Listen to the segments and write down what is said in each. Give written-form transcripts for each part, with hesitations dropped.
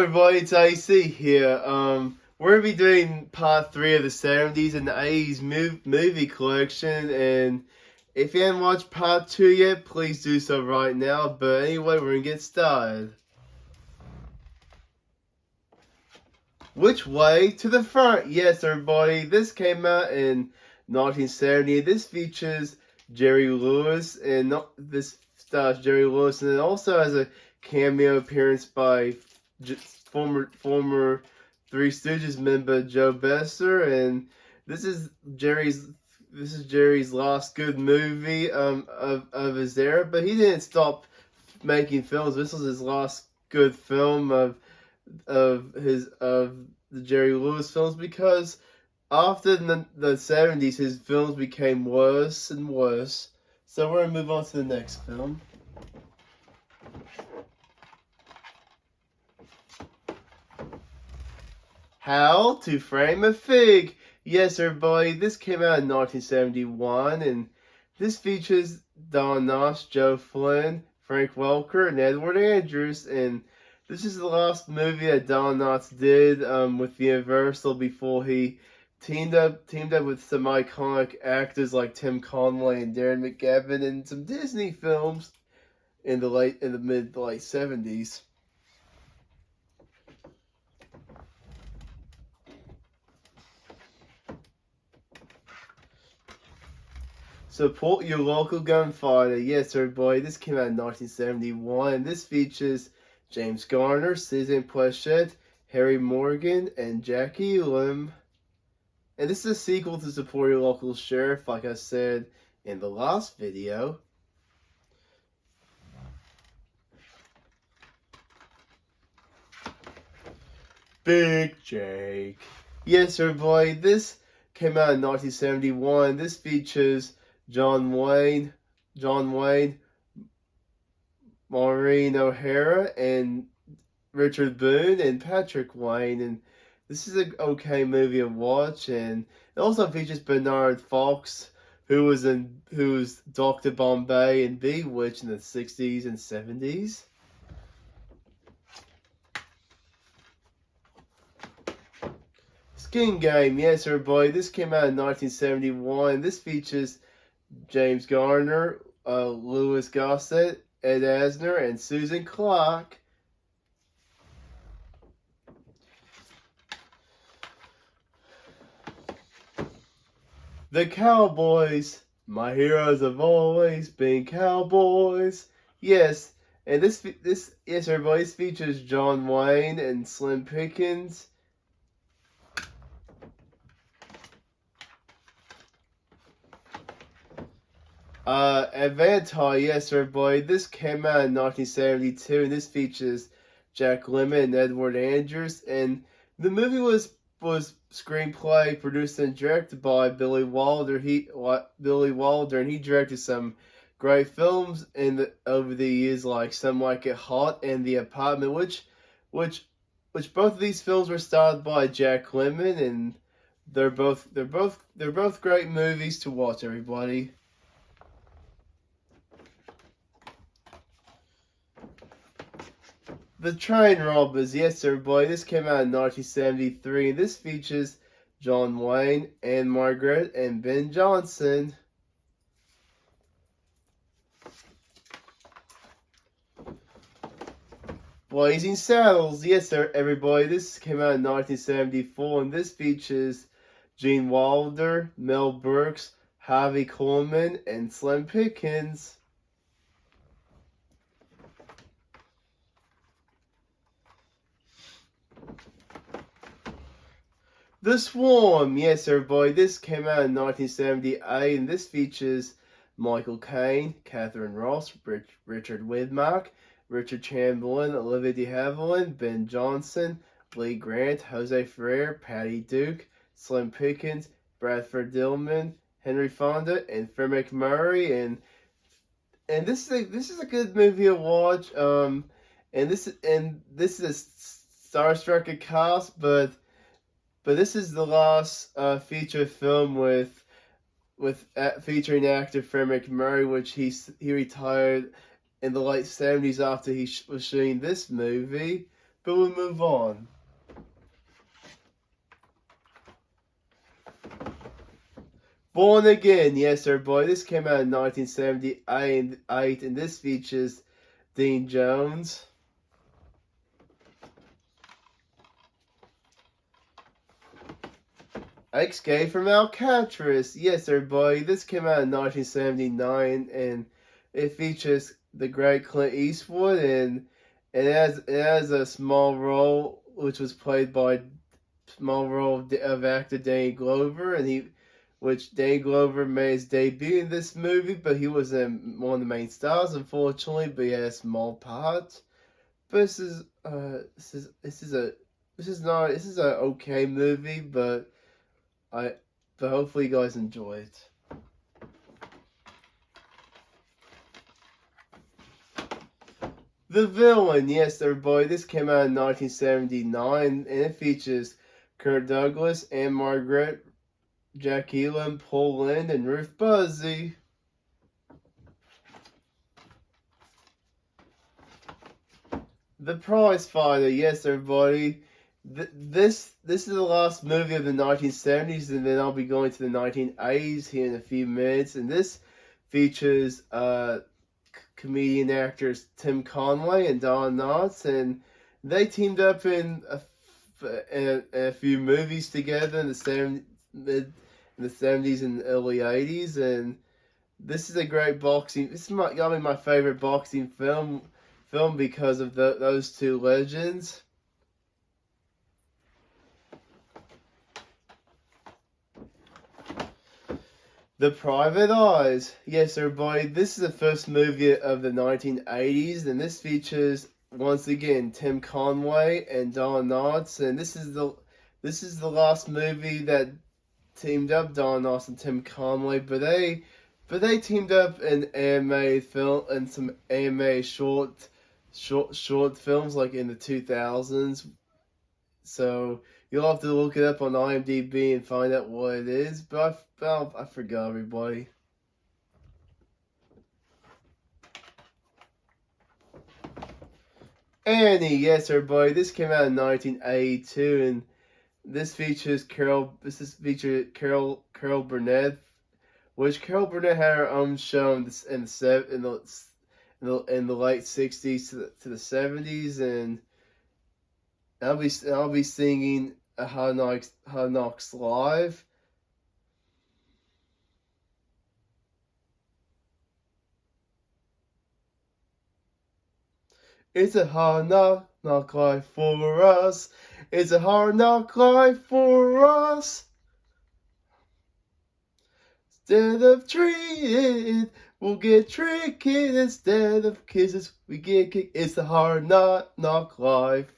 everybody, it's AC here. We're gonna be doing part 3 of the 70s and 80s movie collection, and if you haven't watched part 2 yet, please do so right now. But anyway, we're gonna get started. Which way? To the front. Yes, everybody. This came out in 1970. This features Jerry Lewis, and this stars Jerry Lewis, and it also has a cameo appearance by former Three Stooges member Joe Besser, and this is Jerry's last good movie of his era. But he didn't stop making films. This was his last good film of the Jerry Lewis films, because after the 70s his films became worse and worse. So we're gonna move on to the next film. How to Frame a Fig. Yes, everybody, this came out in 1971, and this features Don Knotts, Joe Flynn, Frank Welker, and Edward Andrews, and this is the last movie that Don Knotts did with Universal before he teamed up with some iconic actors like Tim Conway and Darren McGavin in some Disney films in the late 70s. Support your local gunfighter. Yes, everybody, this came out in 1971, and this features James Garner, Susan Pleshette, Harry Morgan, and Jackie Lim. And this is a sequel to Support Your Local Sheriff, like I said in the last video. Big Jake. Yes, everybody, this came out in 1971. This features John Wayne, Maureen O'Hara, and Richard Boone, and Patrick Wayne, and this is an okay movie to watch. And it also features Bernard Fox, who was Dr. Bombay and Bewitched in the 60s and 70s. Skin Game. Yes, everybody, this came out in 1971. This features James Garner, Louis Gossett, Ed Asner, and Susan Clark. The Cowboys. My heroes have always been cowboys. Yes, and this everybody, this features John Wayne and Slim Pickens. Avatar, yes, everybody. This came out in 1972, and this features Jack Lemmon and Edward Andrews. And the movie was screenplay, produced, and directed by Billy Wilder. And he directed some great films over the years, like Some Like It Hot and The Apartment, which both of these films were starred by Jack Lemmon, and they're both great movies to watch, everybody. The Train Robbers. Yes, everybody, this came out in 1973, and this features John Wayne, Anne Margaret, and Ben Johnson. Blazing Saddles. Yes, everybody, this came out in 1974, and this features Gene Wilder, Mel Brooks, Harvey Korman, and Slim Pickens. The Swarm. Yes, everybody, this came out in 1978, and this features Michael Caine, Catherine Ross, Richard Widmark, Richard Chamberlain, Olivia de Havilland, Ben Johnson, Lee Grant, Jose Ferrer, Patty Duke, Slim Pickens, Bradford Dillman, Henry Fonda, and Fred McMurray, and this is a good movie to watch. And this is a star-struck cast, but this is the last feature film featuring actor Fred McMurray, which he retired in the late 70s after he was shooting this movie. but we'll move on. Born Again, yes, sir, boy. This came out in 1978, and this features Dean Jones. Escape from Alcatraz, yes, sir, boy. This came out in 1979, and it features the great Clint Eastwood, and it has a small role, which was played by of actor Danny Glover, which Danny Glover made his debut in this movie, but he wasn't one of the main stars, unfortunately. But he had a small part. But this is a okay movie, but hopefully you guys enjoy it. The Villain, yes, everybody. This came out in 1979, and it features Kirk Douglas, Anne Margaret, Jack Elam, Paul Lynde, and Ruth Buzzy. The Prize Fighter, yes, everybody. This is the last movie of the 1970s, and then I'll be going to the 1980s here in a few minutes. And this features comedian actors Tim Conway and Don Knotts, and they teamed up in a few movies together in the 70s and early 80s. And this is a great boxing. This is gotta be my favorite boxing film because of those two legends. The Private Eyes. Yes, everybody, this is the first movie of the 1980s, and this features, once again, Tim Conway and Don Knotts, and this is the last movie that teamed up Don Knotts and Tim Conway, but they teamed up in animated film and some animated short films like in the 2000s. So you'll have to look it up on IMDb and find out what it is. But I forgot, everybody. Annie, yes, everybody. This came out in 1982, and this features Carol Burnett, which Carol Burnett had her own show in the late 60s to the 70s, and I'll be singing a Hard Knocks Live. It's a hard knock life for us. It's a hard knock life for us. Instead of treated, we'll get tricked. Instead of kisses, we get kicked. It's a hard knock life.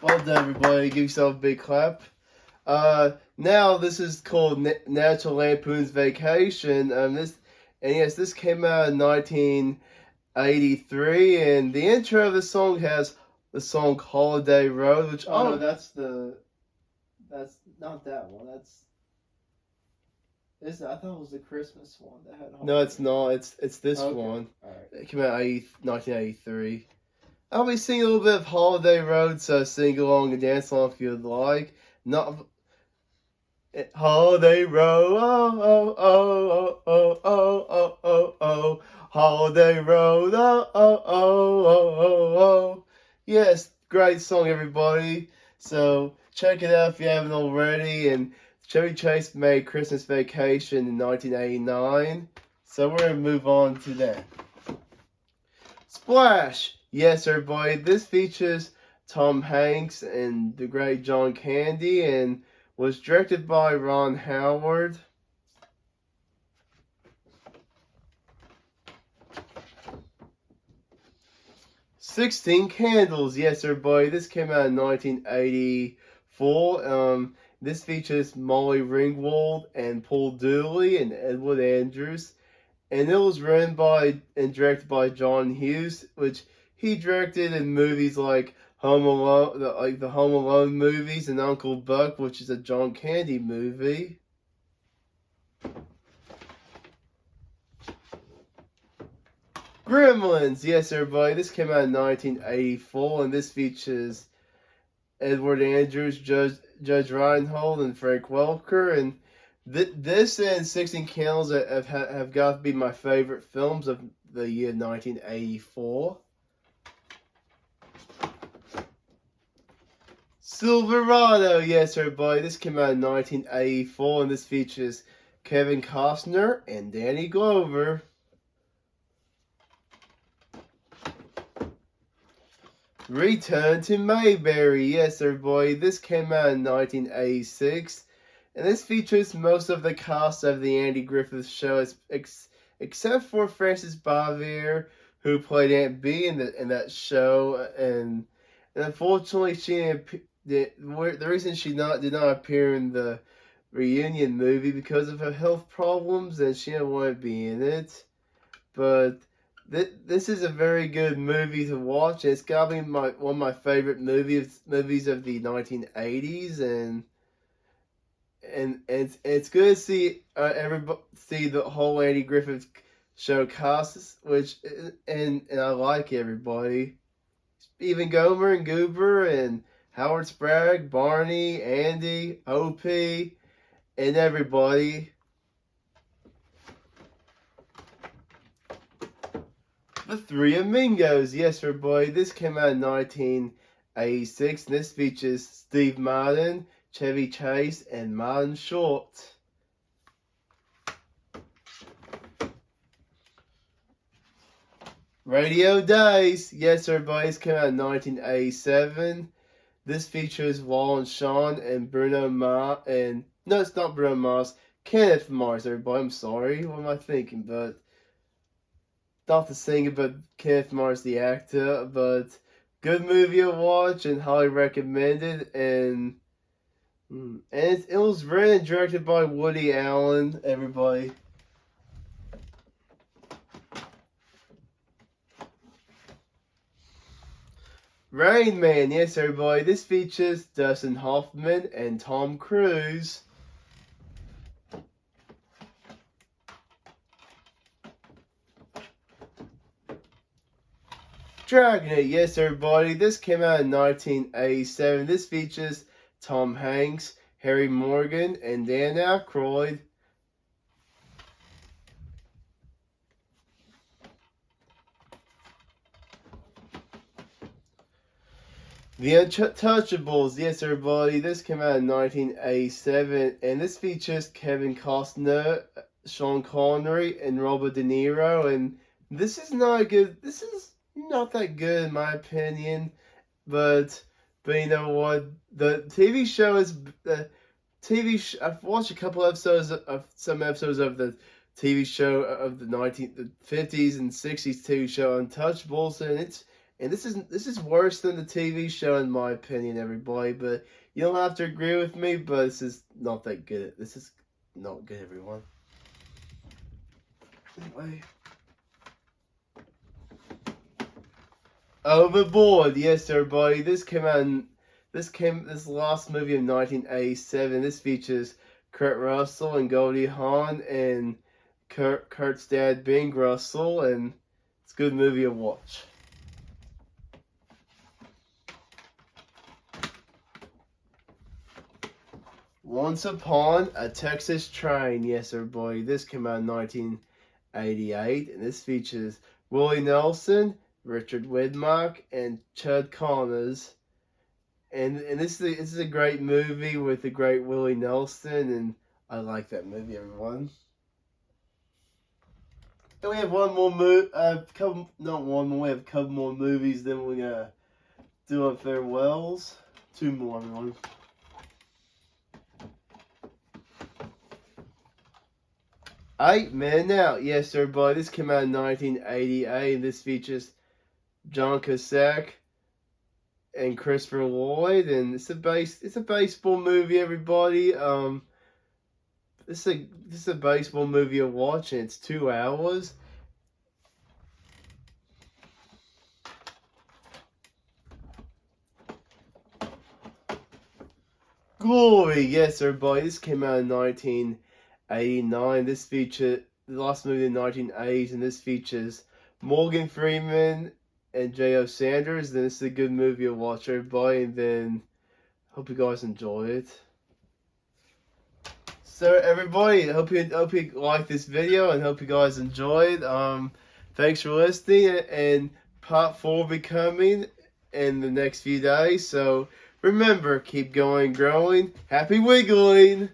Well done, everybody. Give yourself a big clap. Now this is called National Lampoon's Vacation. This came out in 1983, and the intro of the song has the song Holiday Road, which no, that's not that one. I thought it was the Christmas one that had. No, it's not. It's this okay. one. All right. It came out 1983. I'll be singing a little bit of Holiday Road, so sing along and dance along if you'd like. Not Holiday Road, oh oh oh oh oh oh oh oh, Holiday Road, oh oh oh oh oh oh. Yes, great song, everybody. So check it out if you haven't already. And Chevy Chase made Christmas Vacation in 1989. So we're gonna move on to that. Splash. Yes, everybody. This features Tom Hanks and the great John Candy, and was directed by Ron Howard. "16 Candles." Yes, everybody. This came out in 1984. This features Molly Ringwald and Paul Dooley and Edward Andrews. And it was written by and directed by John Hughes, which he directed in movies like Home Alone, the Home Alone movies, and Uncle Buck, which is a John Candy movie. Gremlins, yes, everybody. This came out in 1984, and this features Edward Andrews, Judge Reinhold, and Frank Welker. And this and 16 Candles have got to be my favorite films of the year 1984. Silverado, yes, everybody. This came out in 1984, and this features Kevin Costner and Danny Glover. Return to Mayberry, yes, everybody. This came out in 1986, and this features most of the cast of the Andy Griffith Show, except for Frances Bavier, who played Aunt Bee in that show, and unfortunately, the reason she did not appear in the reunion movie because of her health problems, and she didn't want to be in it. But this is a very good movie to watch. It's got to be one of my favorite movies of the 1980's, and it's good to see everybody see the whole Andy Griffith Show cast, and I like everybody. Even Gomer and Goober and Howard Sprague, Barney, Andy, Opie, and everybody. The Three Amigos, yes, everybody. This came out in 1986, and this features Steve Martin, Chevy Chase, and Martin Short. Radio Days, yes, everybody. This came out in 1987. This features Wallace Shawn and Bruno Mars, and no, it's not Bruno Mars, Kenneth Mars, everybody. I'm sorry, what am I thinking? But not the singer, but Kenneth Mars, the actor. But good movie to watch and highly recommended. And it was written and directed by Woody Allen, everybody. Rain Man, yes, everybody. This features Dustin Hoffman and Tom Cruise. Dragnet, yes, everybody. This came out in 1987. This features Tom Hanks, Harry Morgan, and Dan Aykroyd. The Untouchables, yes, everybody. This came out in 1987, and this features Kevin Costner, Sean Connery, and Robert De Niro. And this is not good. This is not that good in my opinion, but you know what? The TV show is I've watched a couple episodes of some episodes of the TV show of the 50's and 60's TV show Untouchables, and this is worse than the TV show in my opinion, everybody. But you don't have to agree with me. But this is not that good. This is not good, everyone. Anyway, Overboard, yes, everybody. This last movie of 1987. This features Kurt Russell and Goldie Hawn and Kurt's dad, Bing Russell, and it's a good movie to watch. Once Upon a Texas Train, yes, everybody. This came out in 1988, and this features Willie Nelson, Richard Widmark, and Chud Connors. And this is a great movie with the great Willie Nelson, and I like that movie, everyone. And we have one more movie, not one more, we have a couple more movies, then we're gonna do our farewells. Two more, everyone. Eight Men Out, yes, everybody. This came out in 1988, and this features John Cusack and Christopher Lloyd, and it's a baseball movie, everybody. This is a baseball movie to watch, and it's 2 hours. Glory, yes, everybody. This came out in 1989. This featured the last movie in the 1980's, and this features Morgan Freeman and J.O. Sanders, then it's a good movie to watch, everybody. And then hope you guys enjoy it. So everybody, hope you like this video and hope you guys enjoyed. Thanks for listening, and part 4 will be coming in the next few days. So remember, keep going, growing. Happy wiggling!